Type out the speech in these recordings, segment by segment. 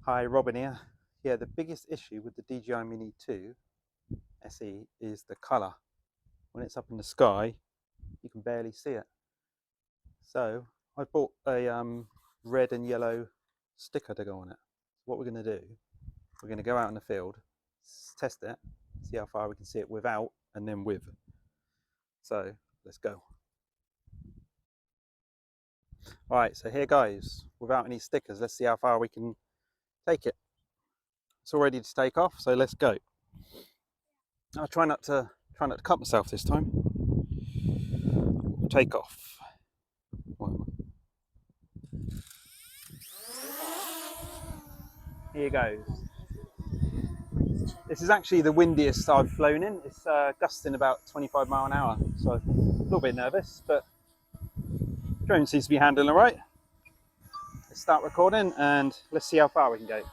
Hi, Robin here. Yeah, the biggest issue with the DJI Mini 2 SE is the colour. When it's up in the sky, you can barely see it. So I bought a red and yellow sticker to go on it. What we're going to do, we're going to go out in the field, test it, see how far we can see it without and then with. So let's go. All right, so here goes. Without any stickers, let's see how far we can take it. It's all ready to take off, so let's go. I'll try not to cut myself this time. Take off. Here goes. This is actually the windiest I've flown in. It's gusting about 25 miles an hour, so a little bit nervous, but drone seems to be handling all right. Let's start recording and let's see how far we can go.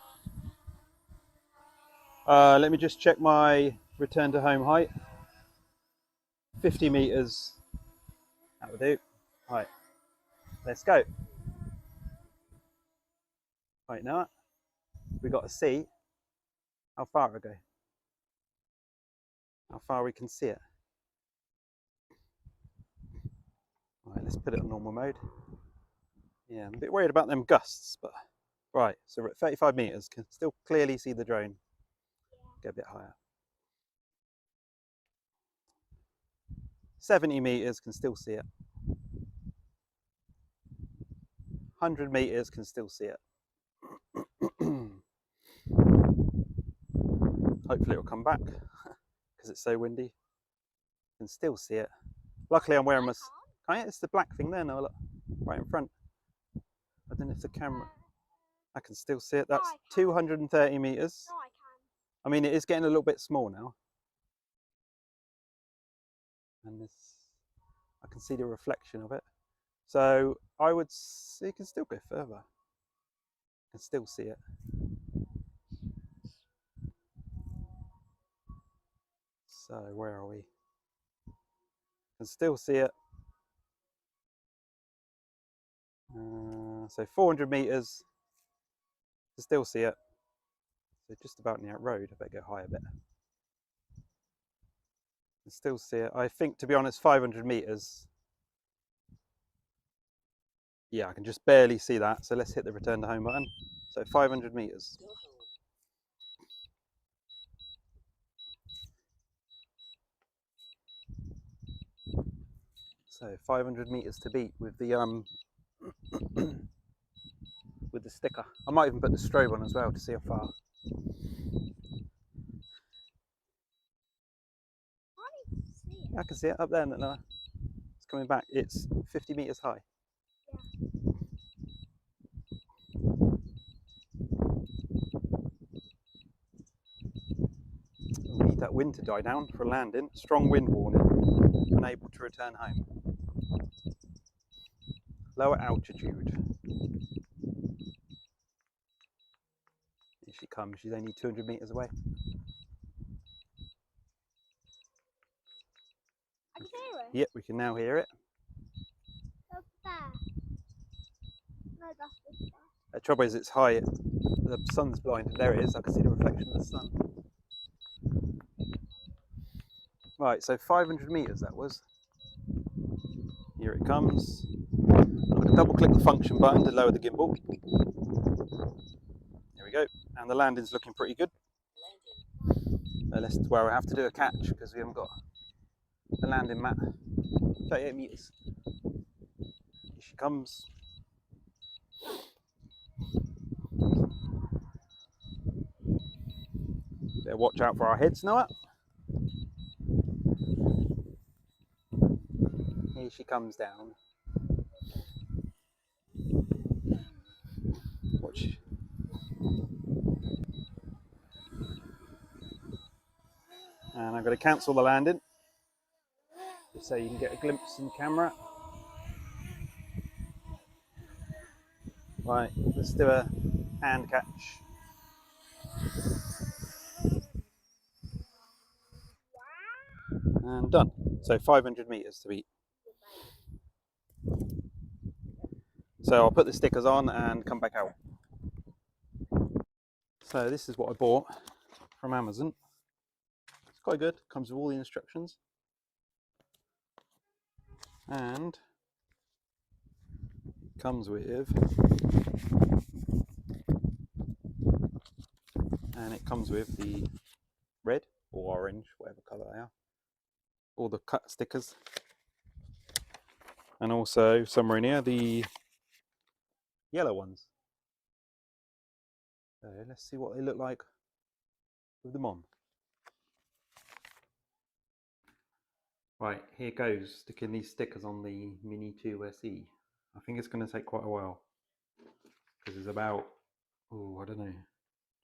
Let me just check my return to home height. 50 meters. That will do. Right, let's go. Right, now we got to see how far I go. How far we can see it. Right, let's put it on normal mode. Yeah, I'm a bit worried about them gusts, but right, so we're at 35 meters, can still clearly see the drone. Get a bit higher. 70 meters, can still see it. 100 meters, can still see it. Hopefully it'll come back because it's so windy. Can still see it. Luckily I'm wearing my... It's the black thing there now, look, right in front. I don't know if the camera... I can still see it. That's 230 meters. I mean, it is getting a little bit small now. And this, I can see the reflection of it. So I would say you can still go further. I can still see it. So where are we? Can still see it. So 400 meters. Can still see it. So just about near that road. I better go higher a bit. Can still see it. I think, to be honest, 500 meters. Yeah, I can just barely see that. So let's hit the return to home button. So 500 meters. So 500 meters to beat with the with the sticker. I might even put the strobe on as well to see how far. I can see it up there. No, it's coming back. It's 50 meters high. We need that wind to die down for landing. Strong wind warning. Unable to return home. Lower altitude. Here she comes. She's only 200 meters away. I can hear it. Yep, we can now hear it. Up there. No, that's this there. The trouble is it's high. The sun's blinded. There it is. I can see the reflection of the sun. Right, so 500 meters that was. Here it comes. I'm going to double click the function button to lower the gimbal. There we go. And the landing's looking pretty good. Well, I have to do a catch because we haven't got the landing mat. 38 meters. Here she comes. Better watch out for our heads, Noah. Here she comes down. Watch. And I'm going to cancel the landing just so you can get a glimpse in camera. Right, let's do a hand catch. And done. So 500 meters to beat. So I'll put the stickers on and come back out. So this is what I bought from Amazon. It's quite good, comes with all the instructions. And it comes with the red or orange, whatever colour they are, all the cut stickers, and also somewhere in here the yellow ones. So let's see what they look like with them on. Right, here goes sticking these stickers on the Mini 2 SE. I think it's going to take quite a while because there's about, I don't know,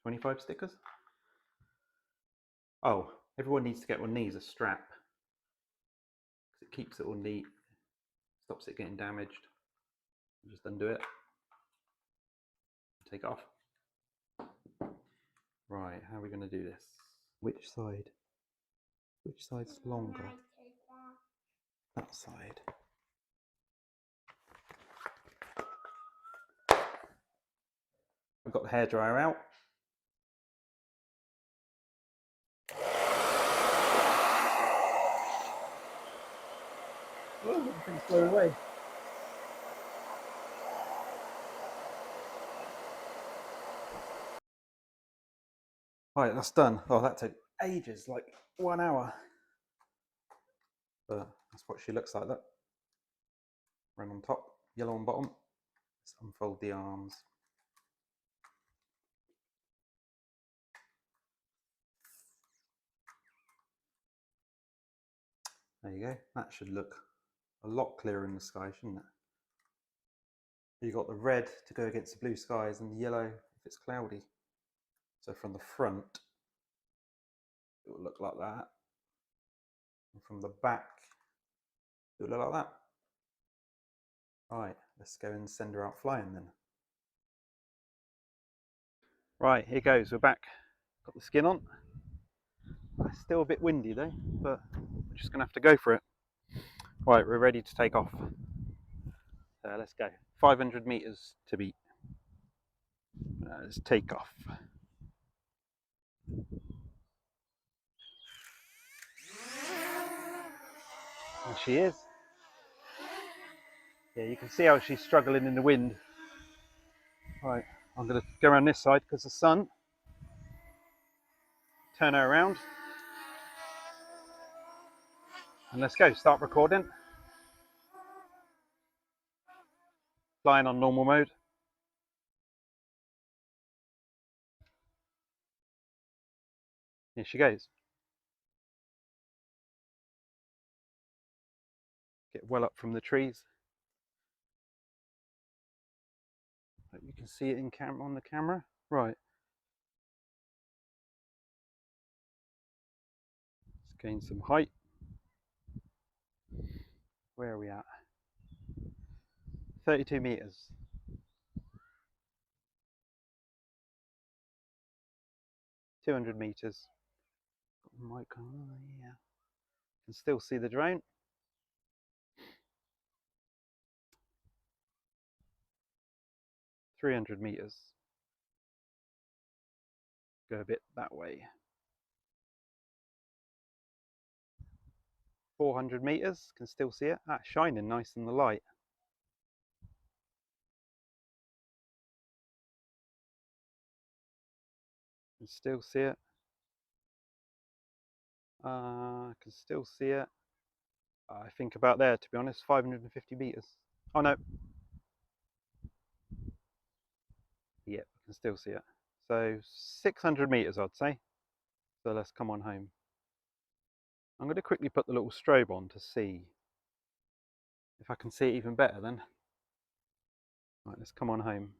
25 stickers. Oh, everyone needs to get one of these, a strap, because it keeps it all neat, stops it getting damaged. Just undo it, take it off. Right, how are we going to do this? Which side? Which side's longer? That side. We've got the hairdryer out. Oh, everything's blown away. Right, that's done. Oh, that took ages, like 1 hour. But that's what she looks like, that. Red on top, yellow on bottom. Let's unfold the arms. There you go. That should look a lot clearer in the sky, shouldn't it? You've got the red to go against the blue skies and the yellow if it's cloudy. So from the front, it will look like that. And from the back, it will look like that. Right, let's go and send her out flying then. Right, here goes, we're back. Got the skin on. It's still a bit windy though, but we're just gonna have to go for it. Right, we're ready to take off. So let's go. 500 meters to beat. Let's take off. There she is. Yeah, you can see how she's struggling in the wind. Right, I'm going to go around this side because the sun. Turn her around. And let's go, start recording. Flying on normal mode. Here she goes. Get well up from the trees. Hope you can see it in camera on the camera. Right. Let's gain some height. Where are we at? 32 meters. 200 meters. Might come on, yeah. Can still see the drone. 300 meters. Go a bit that way. 400 meters. Can still see it. That's shining nice in the light. Can still see it. Can still see it. I think about there, to be honest, 550 meters. Oh no. Yep, I can still see it. So 600 meters, I'd say. So let's come on home. I'm going to quickly put the little strobe on to see if I can see it even better then. Right, let's come on home.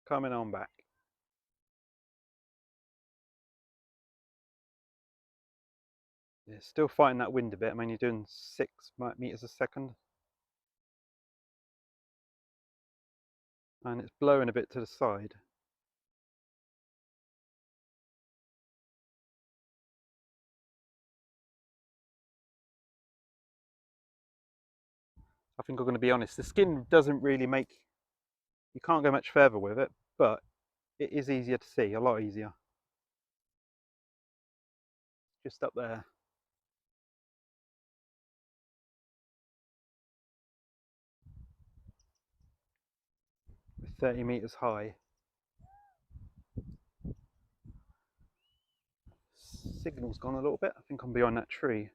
Coming on back. Yeah, still fighting that wind a bit. I'm only doing 6 meters a second. And it's blowing a bit to the side. I think I'm going to be honest. The skin doesn't really make, you can't go much further with it, but it is easier to see, a lot easier. Just up there. 30 meters high. Signal's gone a little bit. I think I'm behind that tree.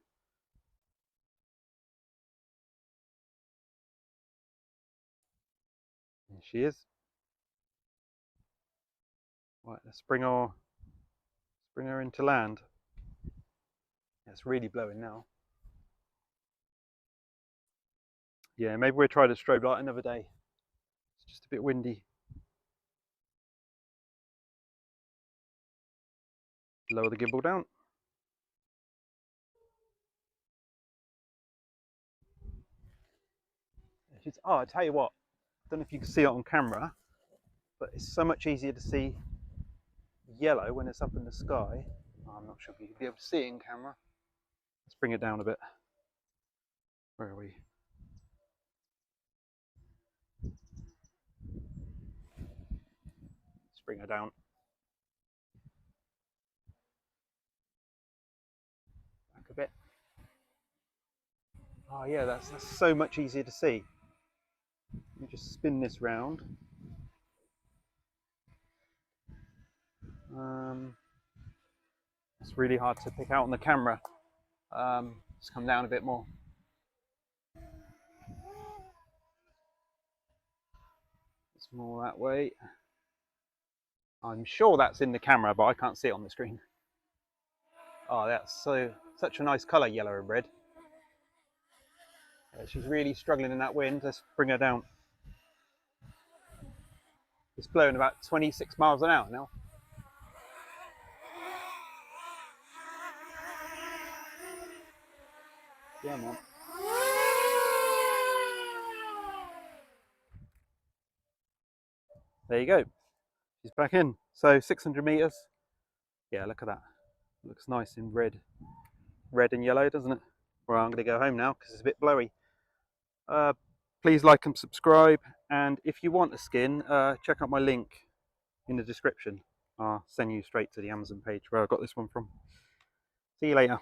There she is. Right, let's bring her into land. It's really blowing now. Yeah, maybe we'll try the strobe light another day. It's just a bit windy. Lower the gimbal down. Oh, I tell you what, I don't know if you can see it on camera, but it's so much easier to see yellow when it's up in the sky. Oh, I'm not sure if you can be able to see it in camera. Let's bring it down a bit. Where are we? Let's bring her down. Back a bit. Oh yeah, that's so much easier to see. Let me just spin this round. It's really hard to pick out on the camera. Let's come down a bit more. It's more that way. I'm sure that's in the camera, but I can't see it on the screen. Oh, that's such a nice colour, yellow and red. Yeah, she's really struggling in that wind. Let's bring her down. It's blowing about 26 miles an hour now. Yeah, man. There you go. She's back in. So 600 meters. Yeah, look at that. Looks nice in red and yellow, doesn't it? Well, I'm going to go home now because it's a bit blowy. Please like and subscribe. And if you want a skin, check out my link in the description. I'll send you straight to the Amazon page where I got this one from. See you later.